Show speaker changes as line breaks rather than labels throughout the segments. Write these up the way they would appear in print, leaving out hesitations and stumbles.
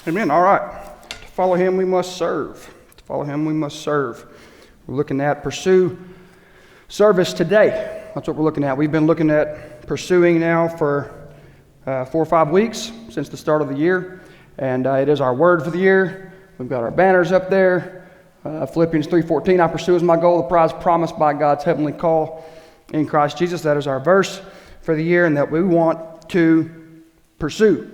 Amen. All right. To follow him, we must serve. To follow him, we must serve. We're looking at pursue service today. That's what we're looking at. We've been looking at pursuing now for 4 or 5 weeks since the start of the year. And it is our word for the year. We've got our banners up there. Philippians 3:14, I pursue as my goal the prize promised by God's heavenly call in Christ Jesus. That is our verse for the year, and that we want to pursue.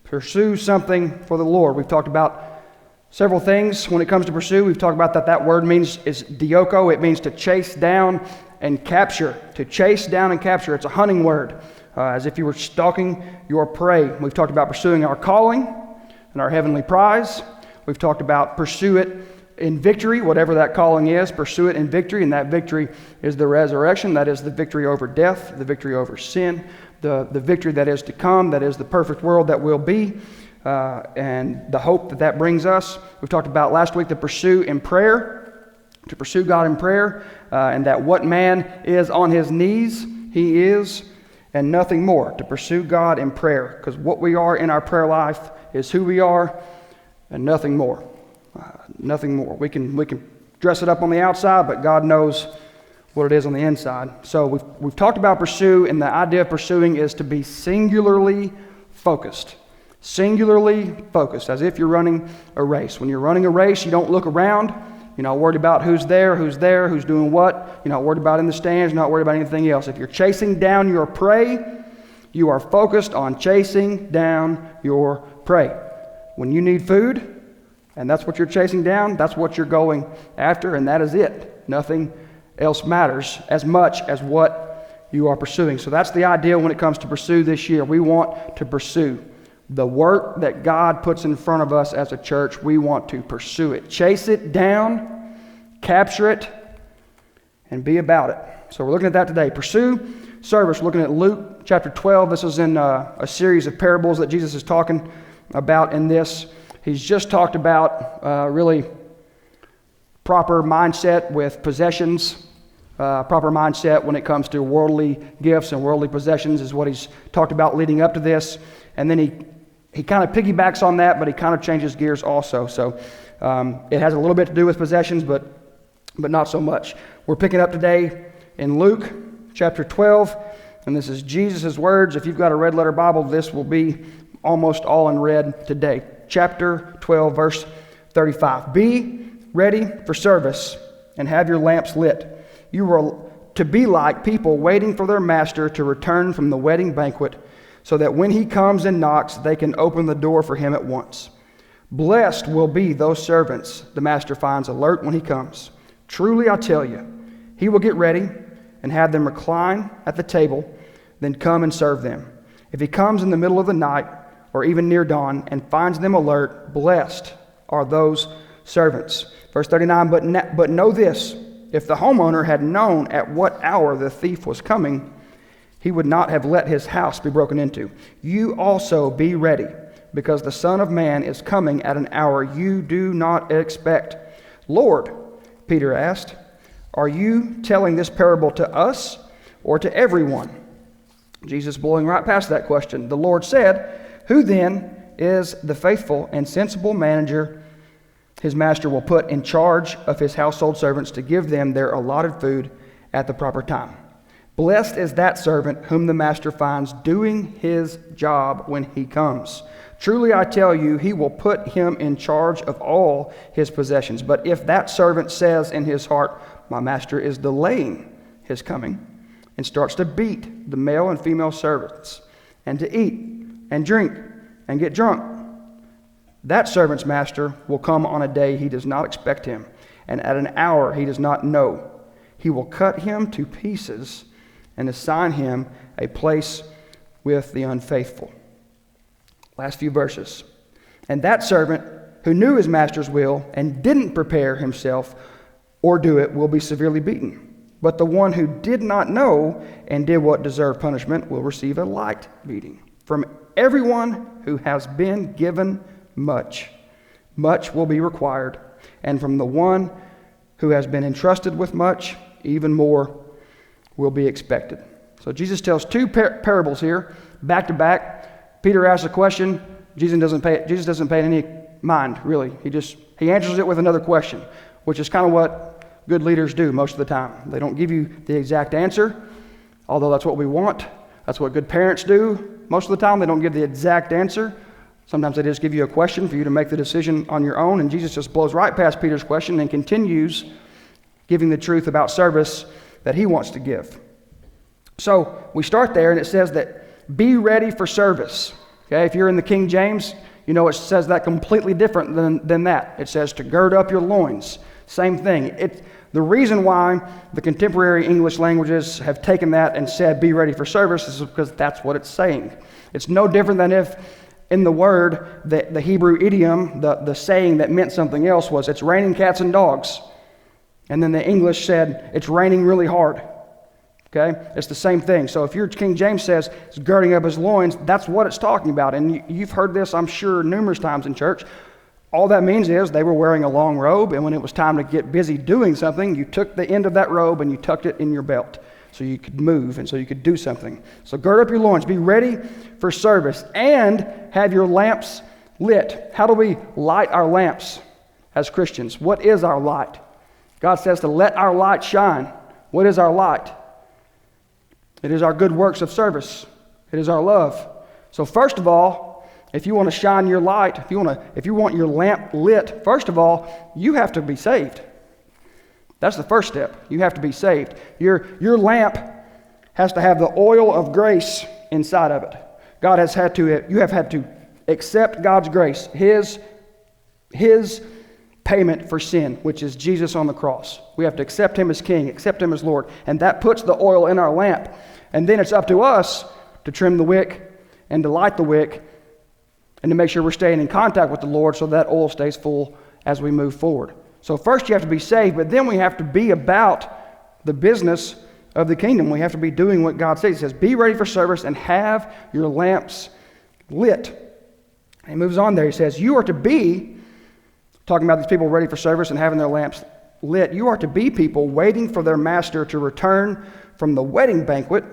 Pursue something for the Lord. We've talked about several things when it comes to pursue. We've talked about that word means is dioko. It means to chase down and capture. To chase down and capture. It's a hunting word, as if you were stalking your prey. We've talked about pursuing our calling and our heavenly prize. We've talked about pursue it in victory, whatever that calling is. Pursue it in victory, and that victory is the resurrection. That is the victory over death, the victory over sin, the victory that is to come, that is the perfect world that will be, and the hope that that brings us. We've talked about last week to pursue in prayer, to pursue God in prayer, and that what man is on his knees, he is, and nothing more. To pursue God in prayer, because what we are in our prayer life is who we are, and nothing more. Nothing more. We can dress it up on the outside, but God knows what it is on the inside. So we've talked about pursue, and the idea of pursuing is to be singularly focused. Singularly focused, as if you're running a race. When you're running a race, you don't look around. You're not worried about who's there, who's doing what. You're not worried about in the stands. You're not worried about anything else. If you're chasing down your prey, you are focused on chasing down your prey. When you need food, and that's what you're chasing down, that's what you're going after, and that is it. Nothing else matters as much as what you are pursuing. So that's the idea when it comes to pursue this year. We want to pursue the work that God puts in front of us as a church. We want to pursue it. Chase it down, capture it, and be about it. So we're looking at that today. Pursue service. We're looking at Luke chapter 12. This is in a series of parables that Jesus is talking about in this. He's just talked about really proper mindset with possessions. Proper mindset when it comes to worldly gifts and worldly possessions is what he's talked about leading up to this. And then he kind of piggybacks on that, but he kind of changes gears also. So it has a little bit to do with possessions, but not so much. We're picking up today in Luke chapter 12, and this is Jesus' words. If you've got a red letter Bible, this will be almost all in red today. Chapter 12, verse 35. Be ready for service and have your lamps lit. You are to be like people waiting for their master to return from the wedding banquet, so that when he comes and knocks, they can open the door for him at once. Blessed will be those servants the master finds alert when he comes. Truly, I tell you, he will get ready and have them recline at the table, then come and serve them. If he comes in the middle of the night or even near dawn and finds them alert, blessed are those servants. Verse 39, but know this, if the homeowner had known at what hour the thief was coming, he would not have let his house be broken into. You also be ready, because the Son of Man is coming at an hour you do not expect. Lord, Peter asked, are you telling this parable to us or to everyone? Jesus blowing right past that question. The Lord said, who then is the faithful and sensible manager his master will put in charge of his household servants to give them their allotted food at the proper time? Blessed is that servant whom the master finds doing his job when he comes. Truly I tell you, he will put him in charge of all his possessions. But if that servant says in his heart, my master is delaying his coming, and starts to beat the male and female servants, and to eat and drink and get drunk, that servant's master will come on a day he does not expect him, and at an hour he does not know. He will cut him to pieces and assign him a place with the unfaithful. Last few verses. And that servant who knew his master's will and didn't prepare himself or do it will be severely beaten. But the one who did not know and did what deserved punishment will receive a light beating. From everyone who has been given much, much will be required. And from the one who has been entrusted with much, even more will be expected. So Jesus tells two parables here, back to back. Peter asks a question, Jesus doesn't pay any mind, really. He answers it with another question, which is kind of what good leaders do most of the time. They don't give you the exact answer, although that's what we want. That's what good parents do. Most of the time, they don't give the exact answer. Sometimes they just give you a question for you to make the decision on your own, and Jesus just blows right past Peter's question and continues giving the truth about service that he wants to give. So we start there, and it says that be ready for service. Okay, if you're in the King James, you know it says that completely different than that. It says to gird up your loins. Same thing. The reason why the contemporary English languages have taken that and said be ready for service is because that's what it's saying. It's no different than if in the word, the Hebrew idiom, the saying that meant something else was, it's raining cats and dogs. And then the English said, it's raining really hard. Okay? It's the same thing. So if your King James says, it's girding up his loins, that's what it's talking about. And you've heard this, I'm sure, numerous times in church. All that means is they were wearing a long robe, and when it was time to get busy doing something, you took the end of that robe and you tucked it in your belt so you could move and so you could do something. So gird up your loins, be ready for service, and have your lamps lit. How do we light our lamps as Christians? What is our light? God says to let our light shine. What is our light? It is our good works of service. It is our love. So first of all, if you want to shine your light, if you want your lamp lit, first of all, you have to be saved. That's the first step. You have to be saved. Your lamp has to have the oil of grace inside of it. You have had to accept God's grace, His payment for sin, which is Jesus on the cross. We have to accept Him as King, accept Him as Lord, and that puts the oil in our lamp. And then it's up to us to trim the wick and to light the wick and to make sure we're staying in contact with the Lord so that oil stays full as we move forward. So first you have to be saved, but then we have to be about the business of the kingdom. We have to be doing what God says. He says, be ready for service and have your lamps lit. And he moves on there. He says, you are to be, talking about these people ready for service and having their lamps lit, you are to be people waiting for their master to return from the wedding banquet.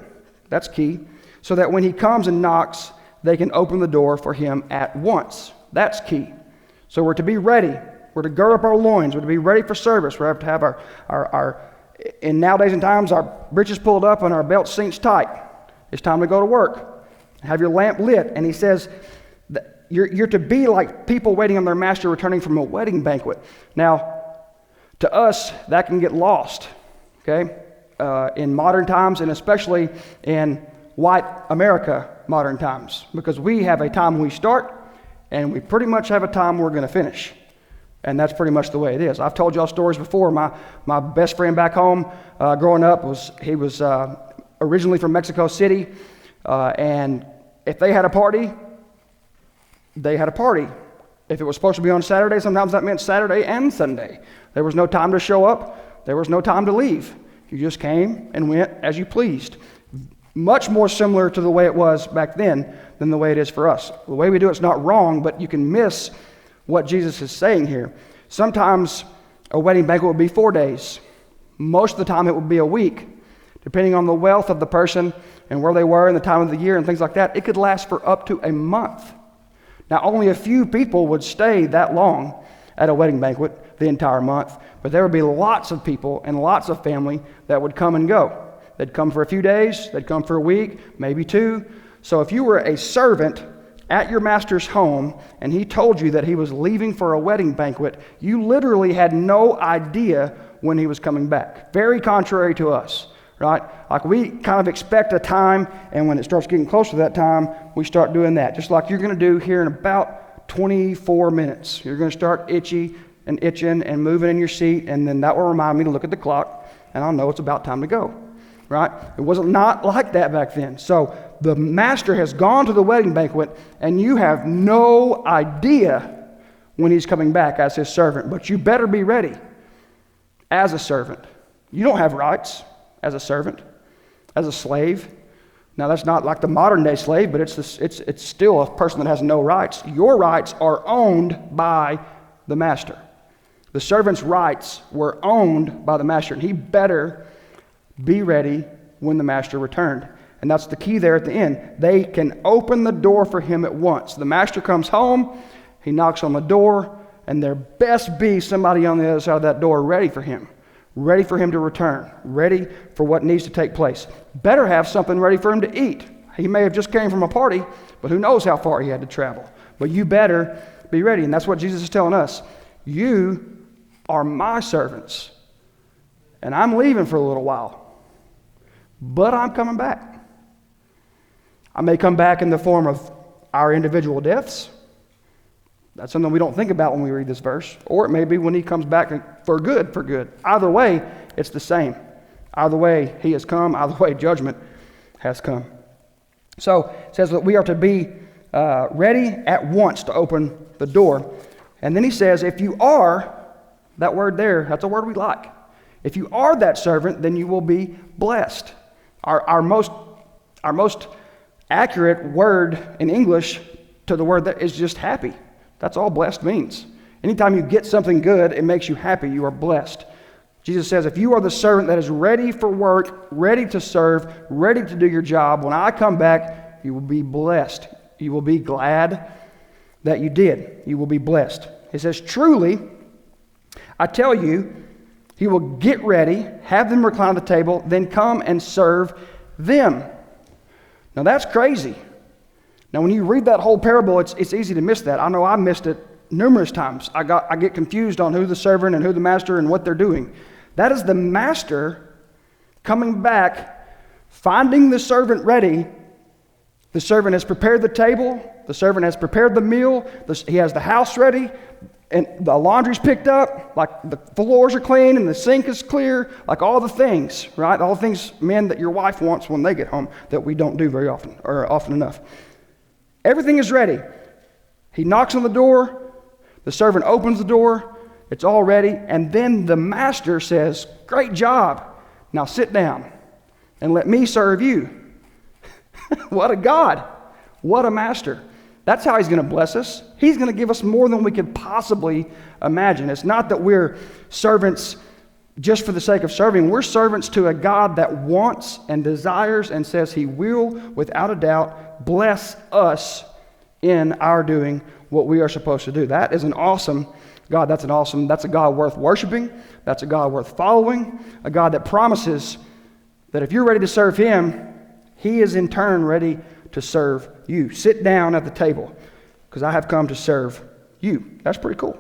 That's key. So that when he comes and knocks, they can open the door for him at once. That's key. So we're to be ready. We're to gird up our loins. We're to be ready for service. We have to have our in nowadays and times, our breeches pulled up and our belts cinched tight. It's time to go to work. Have your lamp lit. And he says that you're to be like people waiting on their master returning from a wedding banquet. Now, to us, that can get lost, okay, in modern times, and especially in white America modern times, because we have a time we start and we pretty much have a time we're going to finish. And that's pretty much the way it is. I've told y'all stories before. My best friend back home growing up was originally from Mexico City, and if they had a party, they had a party. If it was supposed to be on Saturday, sometimes that meant Saturday and Sunday. There was no time to show up. There was no time to leave. You just came and went as you pleased. Much more similar to the way it was back then than the way it is for us. The way we do it's not wrong, but you can miss what Jesus is saying here. Sometimes a wedding banquet would be 4 days. Most of the time it would be a week. Depending on the wealth of the person and where they were and the time of the year and things like that, it could last for up to a month. Now, only a few people would stay that long at a wedding banquet the entire month, but there would be lots of people and lots of family that would come and go. They'd come for a few days, they'd come for a week, maybe 2. So if you were a servant at your master's home and he told you that he was leaving for a wedding banquet, you literally had no idea when he was coming back. Very contrary to us, right? Like we kind of expect a time, and when it starts getting close to that time, we start doing that. Just like you're going to do here in about 24 minutes. You're going to start itching and moving in your seat, and then that will remind me to look at the clock, and I'll know it's about time to go, right? It wasn't not like that back then. So the master has gone to the wedding banquet, and you have no idea when he's coming back as his servant, but you better be ready as a servant. You don't have rights as a servant, as a slave. Now, that's not like the modern day slave, but it's still a person that has no rights. Your rights are owned by the master. The servant's rights were owned by the master, and he better be ready when the master returned. And that's the key there at the end. They can open the door for him at once. The master comes home, he knocks on the door, and there best be somebody on the other side of that door ready for him to return, ready for what needs to take place. Better have something ready for him to eat. He may have just came from a party, but who knows how far he had to travel. But you better be ready, and that's what Jesus is telling us. You are my servants, and I'm leaving for a little while, but I'm coming back. I may come back in the form of our individual deaths. That's something we don't think about when we read this verse. Or it may be when he comes back for good. Either way, it's the same. Either way, he has come. Either way, judgment has come. So it says that we are to be ready at once to open the door. And then he says, if you are, that word there, that's a word we like. If you are that servant, then you will be blessed. Our most accurate word in English to the word that is just happy. That's all blessed means. Anytime you get something good, it makes you happy. You are blessed. Jesus says, if you are the servant that is ready for work, ready to serve, ready to do your job, when I come back, you will be blessed. You will be glad that you did. You will be blessed. He says, truly, I tell you, he will get ready, have them recline at the table, then come and serve them. Now that's crazy. Now when you read that whole parable, it's easy to miss that. I know I missed it numerous times. I get confused on who the servant and who the master and what they're doing. That is the master coming back, finding the servant ready. The servant has prepared the table. The servant has prepared the meal. He has the house ready. And the laundry's picked up, like the floors are clean and the sink is clear, like all the things, right? All the things, men, that your wife wants when they get home that we don't do very often, or often enough. Everything is ready. He knocks on the door, the servant opens the door, it's all ready, and then the master says, great job, now sit down and let me serve you. What a God, what a master. That's how he's going to bless us. He's going to give us more than we could possibly imagine. It's not that we're servants just for the sake of serving. We're servants to a God that wants and desires and says he will, without a doubt, bless us in our doing what we are supposed to do. That is an awesome God. That's a God worth worshiping. That's a God worth following. A God that promises that if you're ready to serve him, he is in turn ready to serve you. Sit down at the table, because I have come to serve you. That's pretty cool.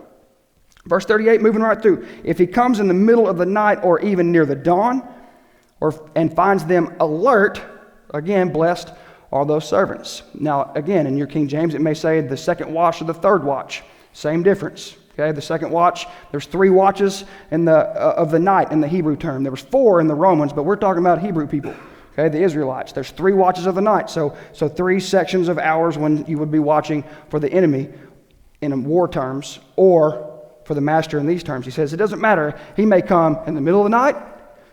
Verse 38, moving right through. If he comes in the middle of the night or even near the dawn, and finds them alert, again, blessed are those servants. Now, again, in your King James, it may say the second watch or the third watch. Same difference. Okay, the second watch, there's 3 watches of the night in the Hebrew term. There was 4 in the Romans, but we're talking about Hebrew people. Okay, the Israelites. There's 3 watches of the night. So 3 sections of hours when you would be watching for the enemy in war terms, or for the master in these terms. He says it doesn't matter. He may come in the middle of the night.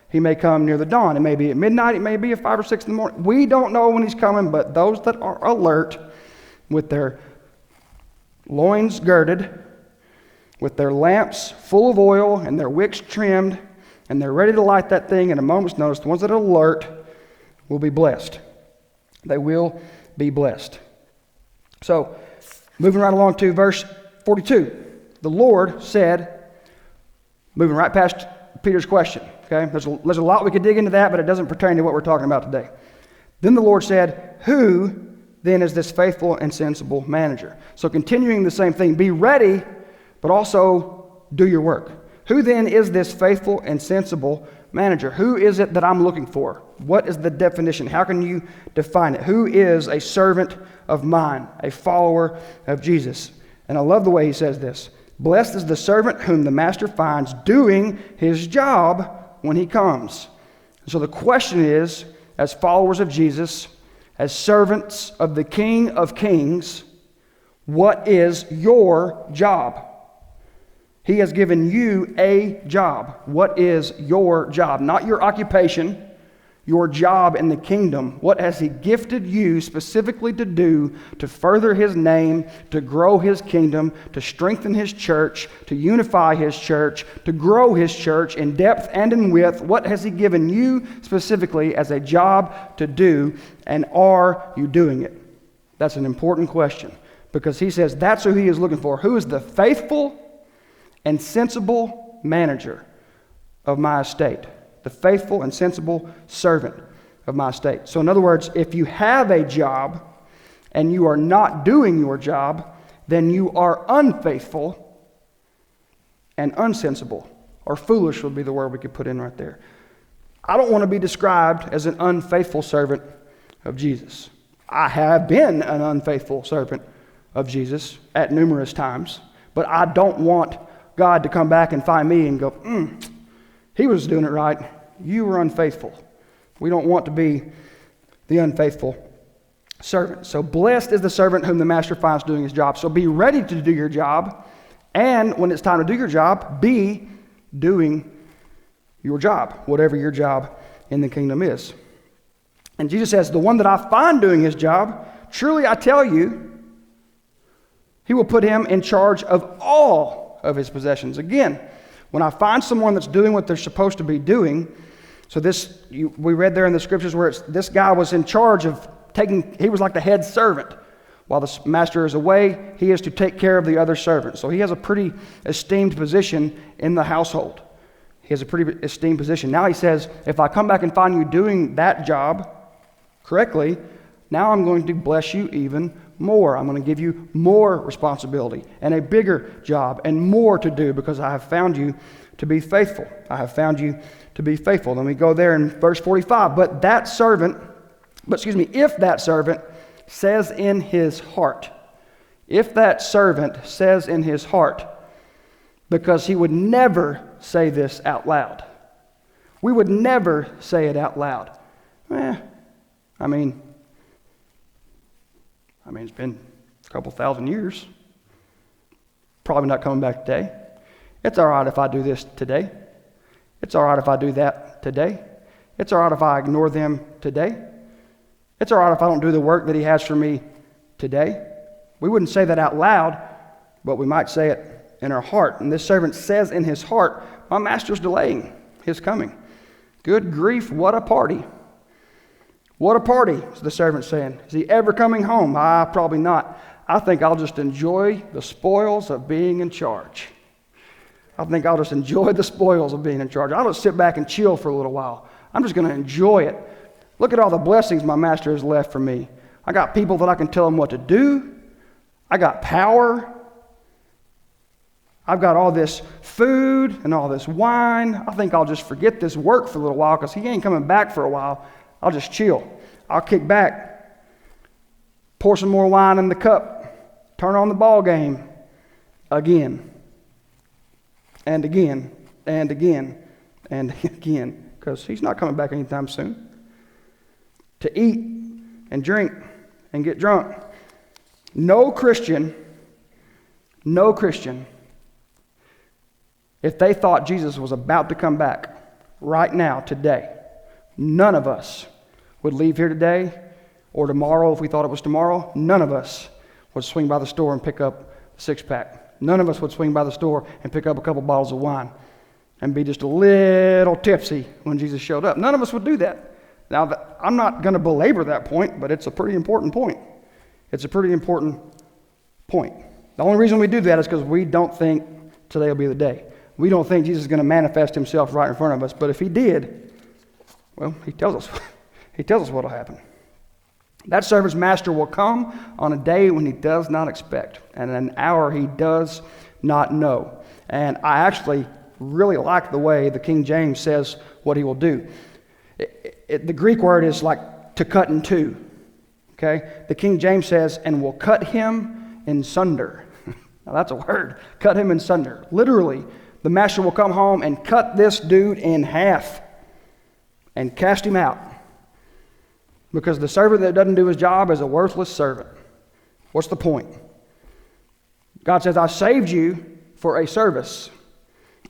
He may come near the dawn. It may be at midnight. It may be at 5 or 6 in the morning. We don't know when he's coming, but those that are alert, with their loins girded, with their lamps full of oil and their wicks trimmed, and they're ready to light that thing at a moment's notice, the ones that are alert will be blessed. They will be blessed. So, moving right along to verse 42. The Lord said, moving right past Peter's question, okay? There's a lot we could dig into that, but it doesn't pertain to what we're talking about today. Then the Lord said, who then is this faithful and sensible manager? So continuing the same thing, be ready, but also do your work. Who then is this faithful and sensible manager? Who is it that I'm looking for? What is the definition? How can you define it? Who is a servant of mine, a follower of Jesus? And I love the way he says this. Blessed is the servant whom the master finds doing his job when he comes. So the question is, as followers of Jesus, as servants of the King of Kings, what is your job? He has given you a job. What is your job? Not your occupation. your job in the kingdom? What has he gifted you specifically to do to further his name, to grow his kingdom, to strengthen his church, to unify his church, to grow his church in depth and in width? What has he given you specifically as a job to do, and are you doing it? That's an important question, because he says that's who he is looking for. Who is the faithful and sensible manager of my estate? The faithful and sensible servant of my estate. So in other words, if you have a job and you are not doing your job, then you are unfaithful and unsensible, or foolish would be the word we could put in right there. I don't want to be described as an unfaithful servant of Jesus. I have been an unfaithful servant of Jesus at numerous times, but I don't want God to come back and find me and go, he was doing it right. You were unfaithful. We don't want to be the unfaithful servant. So blessed is the servant whom the master finds doing his job. So be ready to do your job. And when it's time to do your job, be doing your job, whatever your job in the kingdom is. And Jesus says, the one that I find doing his job, truly I tell you, he will put him in charge of all of his possessions. Again, when I find someone that's doing what they're supposed to be doing, so we read there in the scriptures where this guy was in charge of he was like the head servant. While the master is away, he is to take care of the other servants. So he has a pretty esteemed position in the household. He has a pretty esteemed position. Now he says, if I come back and find you doing that job correctly, now I'm going to bless you even more. I'm going to give you more responsibility and a bigger job and more to do, because I have found you to be faithful. I have found you to be faithful. Then we go there in verse 45. If that servant says in his heart, because he would never say this out loud. We would never say it out loud. I mean, it's been a couple thousand years. Probably not coming back today. It's all right if I do this today. It's all right if I do that today. It's all right if I ignore them today. It's all right if I don't do the work that he has for me today. We wouldn't say that out loud, but we might say it in our heart. And this servant says in his heart, my master's delaying his coming. Good grief, what a party. What a party, is the servant saying. Is he ever coming home? Probably not. I think I'll just enjoy the spoils of being in charge. I'll just sit back and chill for a little while. I'm just going to enjoy it. Look at all the blessings my master has left for me. I got people that I can tell them what to do. I got power. I've got all this food and all this wine. I think I'll just forget this work for a little while, because he ain't coming back for a while. I'll just chill. I'll kick back, pour some more wine in the cup, turn on the ball game again and again and again and again, because he's not coming back anytime soon. To eat and drink and get drunk. No Christian, if they thought Jesus was about to come back right now, today, none of us would leave here today or tomorrow. If we thought it was tomorrow, none of us would swing by the store and pick up a six-pack. None of us would swing by the store and pick up a couple bottles of wine and be just a little tipsy when Jesus showed up. None of us would do that. Now, I'm not going to belabor that point, but it's a pretty important point. It's a pretty important point. The only reason we do that is because we don't think today will be the day. We don't think Jesus is going to manifest himself right in front of us. But if he did, well, he tells us. He tells us what will happen. That servant's master will come on a day when he does not expect, and an hour he does not know. And I actually really like the way the King James says what he will do. The Greek word is like to cut in two. Okay? The King James says, and will cut him in sunder. Now that's a word. Cut him in sunder. Literally, the master will come home and cut this dude in half and cast him out. Because the servant that doesn't do his job is a worthless servant. What's the point? God says, I saved you for a service.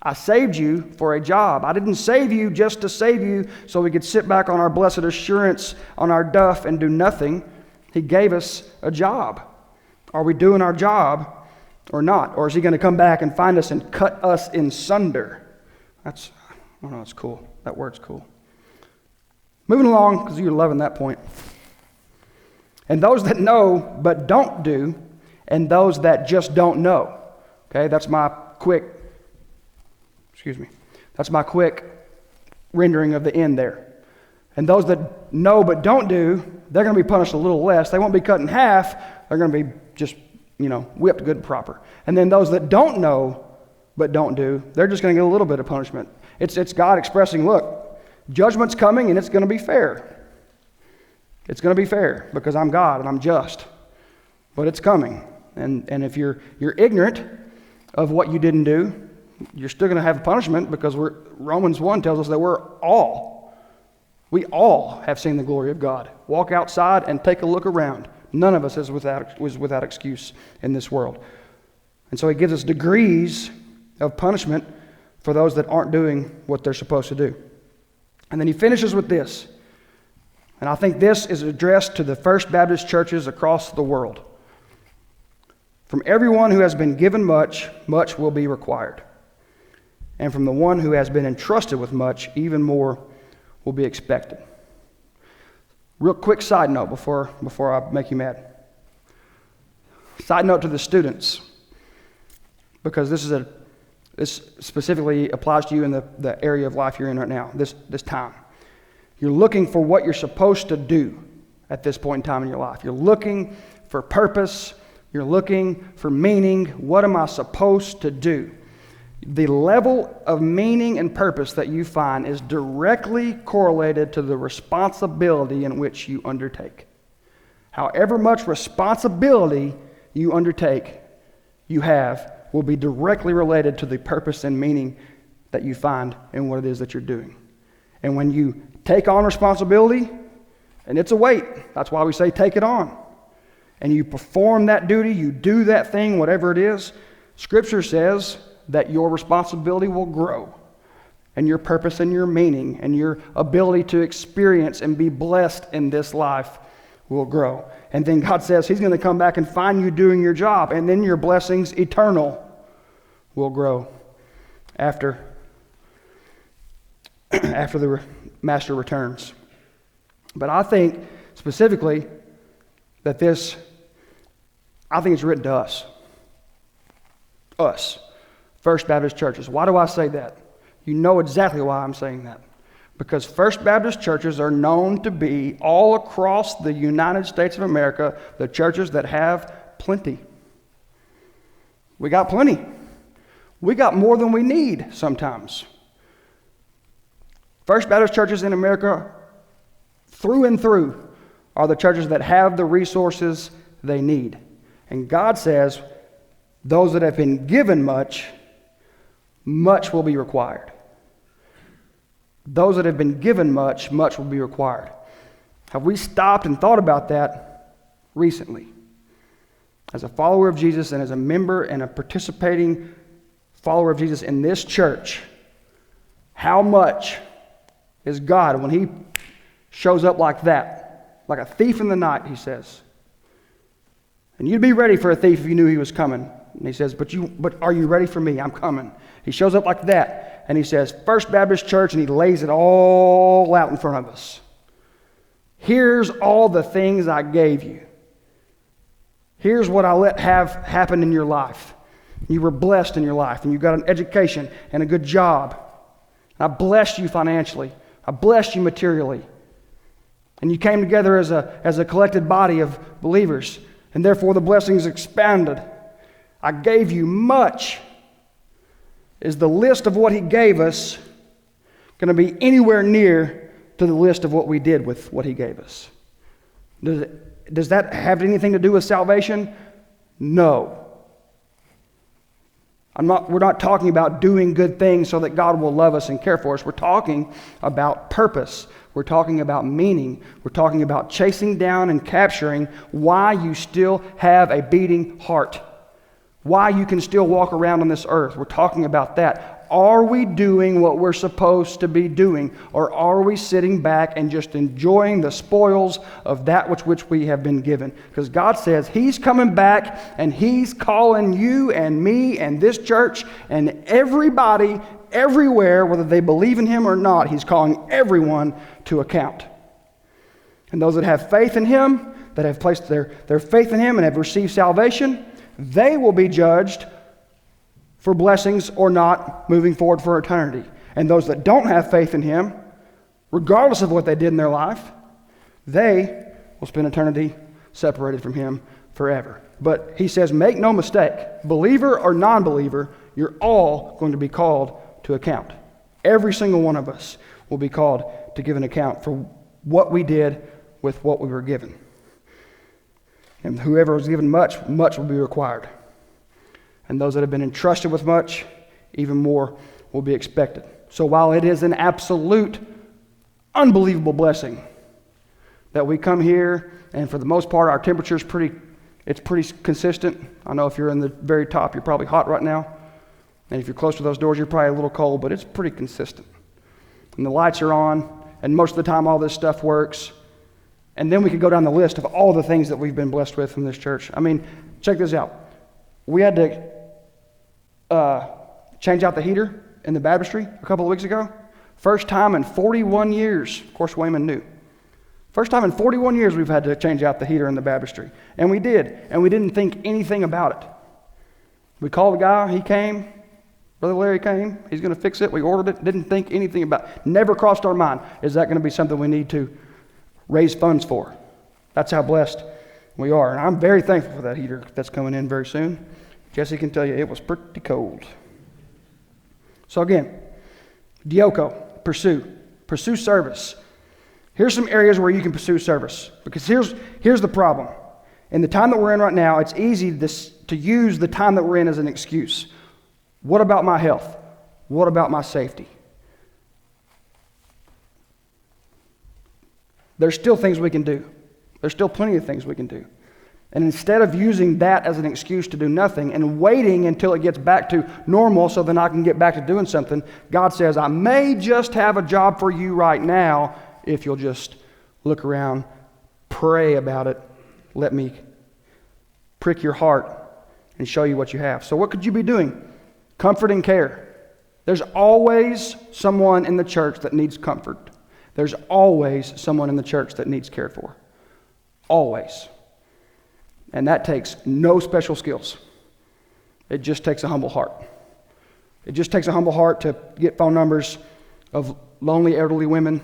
I saved you for a job. I didn't save you just to save you so we could sit back on our blessed assurance on our duff and do nothing. He gave us a job. Are we doing our job or not? Or is he going to come back and find us and cut us in sunder? That's cool. That word's cool. Moving along, because you're loving that point. And those that know but don't do, and those that just don't know. Okay, that's my quick rendering of the end there. And those that know but don't do, they're going to be punished a little less. They won't be cut in half. They're going to be just, whipped good and proper. And then those that don't know but don't do, they're just going to get a little bit of punishment. It's God expressing, look, judgment's coming and it's going to be fair. It's going to be fair because I'm God and I'm just. But it's coming. And if you're ignorant of what you didn't do, you're still going to have a punishment because Romans 1 tells us that we all have seen the glory of God. Walk outside and take a look around. None of us was without excuse in this world. And so he gives us degrees of punishment for those that aren't doing what they're supposed to do. And then he finishes with this. And I think this is addressed to the First Baptist churches across the world. From everyone who has been given much, much will be required. And from the one who has been entrusted with much, even more will be expected. Real quick side note before I make you mad. Side note to the students, because this specifically applies to you in the area of life you're in right now, this time. You're looking for what you're supposed to do at this point in time in your life. You're looking for purpose. You're looking for meaning. What am I supposed to do? The level of meaning and purpose that you find is directly correlated to the responsibility in which you undertake. However much responsibility you undertake, you have, will be directly related to the purpose and meaning that you find in what it is that you're doing. And when you take on responsibility, and it's a weight, that's why we say take it on, and you perform that duty, you do that thing, whatever it is, Scripture says that your responsibility will grow, and your purpose and your meaning and your ability to experience and be blessed in this life will grow. And then God says He's going to come back and find you doing your job, and then your blessings eternal will grow after the Master returns. But I think specifically that it's written to us. Us. First Baptist churches. Why do I say that? You know exactly why I'm saying that. Because First Baptist churches are known to be, all across the United States of America, the churches that have plenty. We got plenty. We got more than we need sometimes. First Baptist churches in America, through and through, are the churches that have the resources they need. And God says, those that have been given much, much will be required. Those that have been given much, much will be required. Have we stopped and thought about that recently? As a follower of Jesus and as a member and a participating follower of Jesus in this church, how much is God when He shows up like that? Like a thief in the night, He says. And you'd be ready for a thief if you knew he was coming. And He says, but are you ready for me? I'm coming. He shows up like that, and He says, First Baptist Church, and He lays it all out in front of us. Here's all the things I gave you. Here's what I let have happen in your life. You were blessed in your life, and you got an education and a good job. I blessed you financially. I blessed you materially. And you came together as a collected body of believers, and therefore the blessings expanded. I gave you much. Is the list of what He gave us going to be anywhere near to the list of what we did with what He gave us? Does that have anything to do with salvation? No. We're not talking about doing good things so that God will love us and care for us. We're talking about purpose. We're talking about meaning. We're talking about chasing down and capturing why you still have a beating heart. Why you can still walk around on this earth. We're talking about that. Are we doing what we're supposed to be doing? Or are we sitting back and just enjoying the spoils of that which we have been given? Because God says He's coming back and He's calling you and me and this church and everybody everywhere, whether they believe in Him or not. He's calling everyone to account. And those that have faith in Him, that have placed their faith in Him and have received salvation, they will be judged for blessings or not moving forward for eternity. And those that don't have faith in Him, regardless of what they did in their life, they will spend eternity separated from Him forever. But He says, make no mistake, believer or non-believer, you're all going to be called to account. Every single one of us will be called to give an account for what we did with what we were given. And whoever was given much, much will be required. And those that have been entrusted with much, even more will be expected. So while it is an absolute, unbelievable blessing that we come here, and for the most part our temperature is pretty consistent. I know if you're in the very top, you're probably hot right now. And if you're close to those doors, you're probably a little cold, but it's pretty consistent. And the lights are on, and most of the time all this stuff works. And then we could go down the list of all the things that we've been blessed with in this church. I mean, check this out. We had to change out the heater in the baptistry a couple of weeks ago. First time in 41 years. Of course, Wayman knew. First time in 41 years we've had to change out the heater in the baptistry. And we did. And we didn't think anything about it. We called the guy. He came. Brother Larry came. He's going to fix it. We ordered it. Didn't think anything about it. Never crossed our mind. Is that going to be something we need to raise funds for? That's how blessed we are. And I'm very thankful for that heater that's coming in very soon. Jesse can tell you it was pretty cold. So again, Dioko, pursue service. Here's some areas where you can pursue service. Because here's the problem. In the time that we're in right now, it's easy to use the time that we're in as an excuse. What about my health? What about my safety? There's still things we can do. There's still plenty of things we can do. And instead of using that as an excuse to do nothing and waiting until it gets back to normal so then I can get back to doing something, God says, I may just have a job for you right now if you'll just look around, pray about it, let me prick your heart and show you what you have. So what could you be doing? Comfort and care. There's always someone in the church that needs comfort. There's always someone in the church that needs cared for. Always. And that takes no special skills. It just takes a humble heart. It just takes a humble heart to get phone numbers of lonely elderly women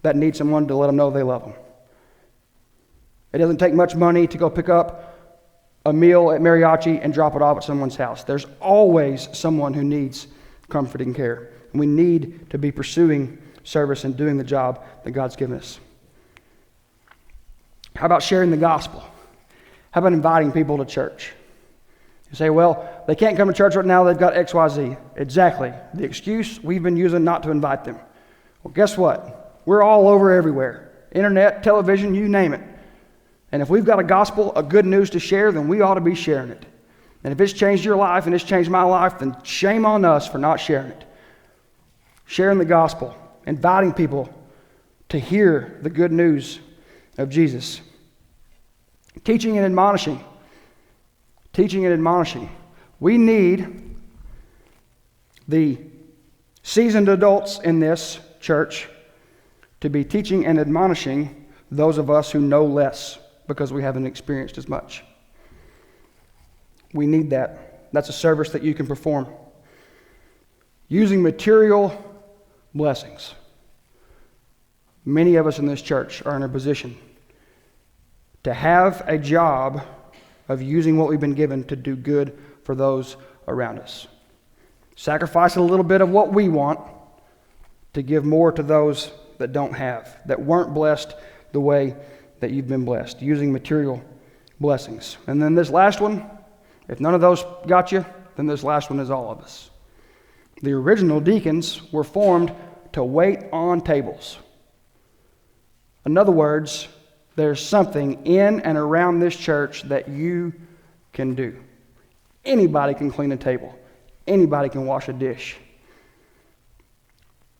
that need someone to let them know they love them. It doesn't take much money to go pick up a meal at Mariachi and drop it off at someone's house. There's always someone who needs comfort and care. And we need to be pursuing service and doing the job that God's given us. How about sharing the gospel? How about inviting people to church? You say, well, they can't come to church right now, they've got XYZ. Exactly. The excuse we've been using not to invite them. Well, guess what? We're all over everywhere. Internet, television, you name it. And if we've got a gospel, a good news to share, then we ought to be sharing it. And if it's changed your life and it's changed my life, then shame on us for not sharing it. Sharing the gospel, inviting people to hear the good news of Jesus. Teaching and admonishing. Teaching and admonishing. We need the seasoned adults in this church to be teaching and admonishing those of us who know less because we haven't experienced as much. We need that. That's a service that you can perform. Using material blessings. Many of us in this church are in a position to have a job of using what we've been given to do good for those around us. Sacrifice a little bit of what we want to give more to those that don't have, that weren't blessed the way that you've been blessed, using material blessings. And then this last one, if none of those got you, then this last one is all of us. The original deacons were formed to wait on tables. In other words, there's something in and around this church that you can do. Anybody can clean a table. anybody can wash a dish.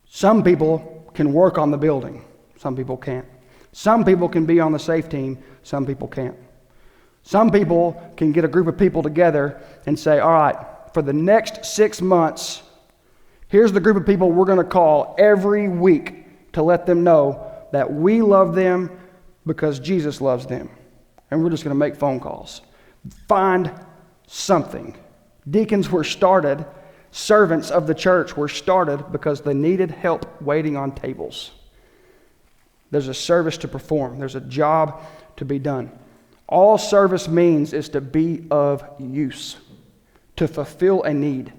Some people can work on the building. Some people can't. Some people can be on the safe team. Some people can't. Some people can get a group of people together and say, all right, for the next 6 months, here's the group of people we're going to call every week to let them know that we love them because Jesus loves them. And we're just going to make phone calls. Find something. Deacons were started, servants of the church were started because they needed help waiting on tables. There's a service to perform. There's a job to be done. All service means is to be of use, to fulfill a need.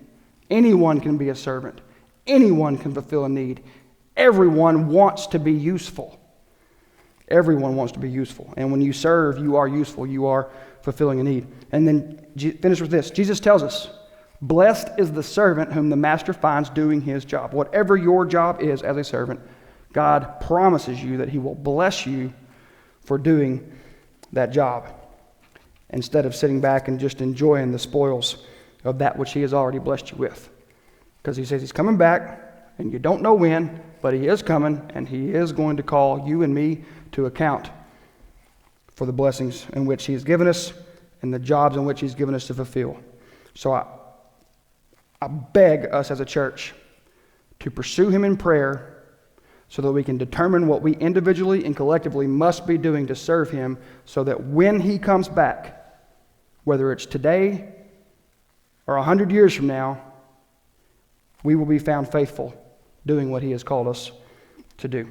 Anyone can be a servant. Anyone can fulfill a need. Everyone wants to be useful. Everyone wants to be useful. And when you serve, you are useful. You are fulfilling a need. And then finish with this. Jesus tells us, blessed is the servant whom the master finds doing his job. Whatever your job is as a servant, God promises you that he will bless you for doing that job instead of sitting back and just enjoying the spoils of that which he has already blessed you with. Because he says he's coming back, and you don't know when, but he is coming, and he is going to call you and me to account for the blessings in which he has given us and the jobs in which he's given us to fulfill. So I beg us as a church to pursue him in prayer so that we can determine what we individually and collectively must be doing to serve him so that when he comes back, whether it's today or 100 years from now, we will be found faithful doing what he has called us to do.